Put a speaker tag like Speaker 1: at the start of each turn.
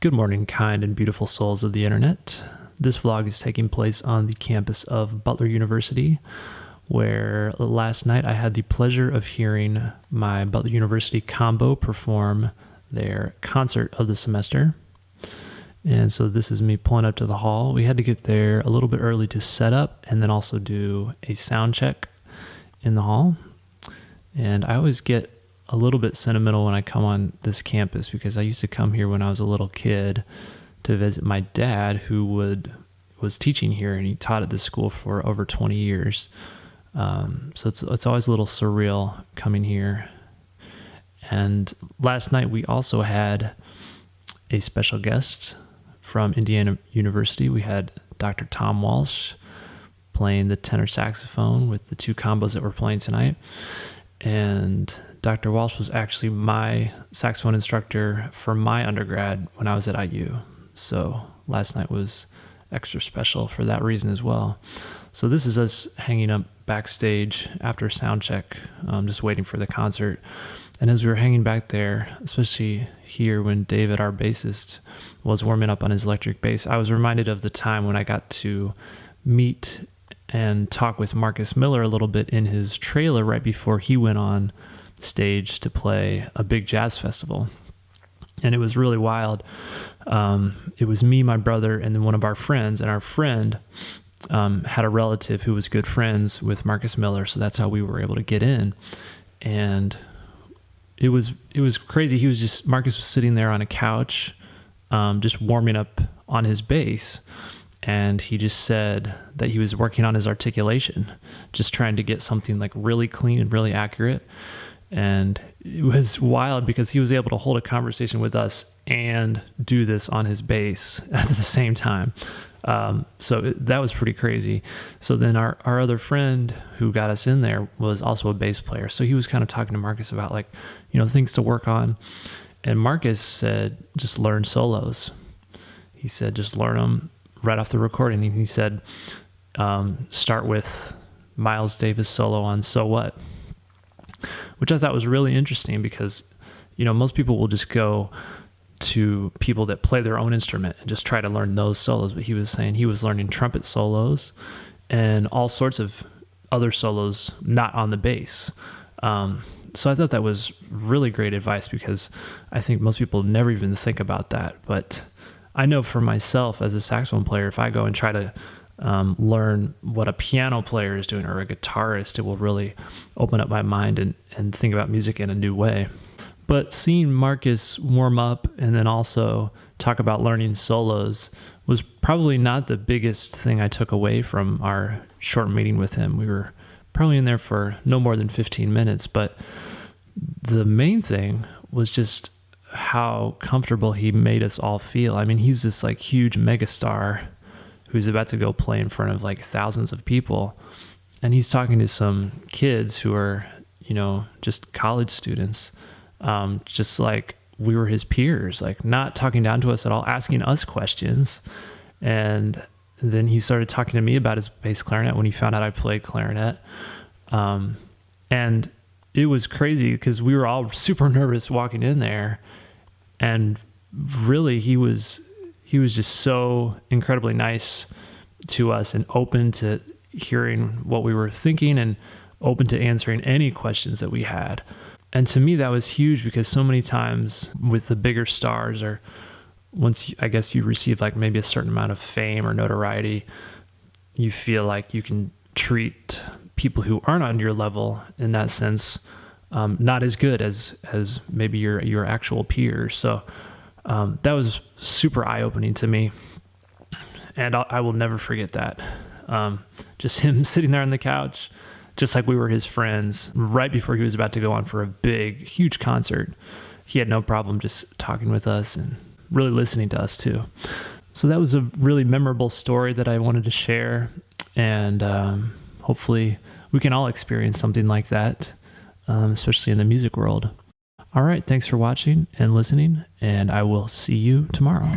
Speaker 1: Good morning, kind and beautiful souls of the internet. This vlog is taking place on the campus of Butler University, where last night I had the pleasure of hearing my Butler University combo perform their concert of the semester. And so this is me pulling up to the hall. We had to get there a little bit early to set up and then also do a sound check in the hall. And I always get a little bit sentimental when I come on this campus because I used to come here when I was a little kid to visit my dad, who was teaching here, and he taught at this school for over 20 years. So it's always a little surreal coming here. And last night we also had a special guest from Indiana University. We had Dr. Tom Walsh playing the tenor saxophone with the two combos that we're playing tonight. And Dr. Walsh was actually my saxophone instructor for my undergrad when I was at IU. So last night was extra special for that reason as well. So this is us hanging up backstage after sound check, just waiting for the concert. And as we were hanging back there, especially here when David, our bassist, was warming up on his electric bass, I was reminded of the time when I got to meet and talk with Marcus Miller a little bit in his trailer right before he went on stage to play a big jazz festival. And it was really wild. It was me, my brother, and then one of our friends, and our friend had a relative who was good friends with Marcus Miller, so that's how we were able to get in. And it was crazy. Marcus was sitting there on a couch, just warming up on his bass, and he just said that he was working on his articulation, just trying to get something like really clean and really accurate. And it was wild because he was able to hold a conversation with us and do this on his bass at the same time. That was pretty crazy. So then our other friend who got us in there was also a bass player. So he was kind of talking to Marcus about things to work on. And Marcus said, just learn solos. He said, just learn them right off the recording. And he said, start with Miles Davis solo on So What? Which I thought was really interesting because, most people will just go to people that play their own instrument and just try to learn those solos. But he was saying he was learning trumpet solos and all sorts of other solos not on the bass. So I thought that was really great advice because I think most people never even think about that. But I know for myself as a saxophone player, if I go and try to learn what a piano player is doing or a guitarist, it will really open up my mind and think about music in a new way. But seeing Marcus warm up and then also talk about learning solos was probably not the biggest thing I took away from our short meeting with him. We were probably in there for no more than 15 minutes, but the main thing was just how comfortable he made us all feel. I mean, he's this huge megastar who's about to go play in front of thousands of people. And he's talking to some kids who are, just college students, just like we were his peers, not talking down to us at all, asking us questions. And then he started talking to me about his bass clarinet when he found out I played clarinet. And it was crazy because we were all super nervous walking in there. And really, he was just so incredibly nice to us and open to hearing what we were thinking and open to answering any questions that we had. And to me, that was huge because so many times with the bigger stars, or once I guess you receive maybe a certain amount of fame or notoriety, you feel like you can treat people who aren't on your level in that sense not as good as maybe your actual peers. So that was super eye-opening to me, and I will never forget that. Just him sitting there on the couch, just like we were his friends, right before he was about to go on for a big, huge concert. He had no problem just talking with us and really listening to us too. So that was a really memorable story that I wanted to share, and hopefully we can all experience something like that, especially in the music world. All right, thanks for watching and listening, and I will see you tomorrow.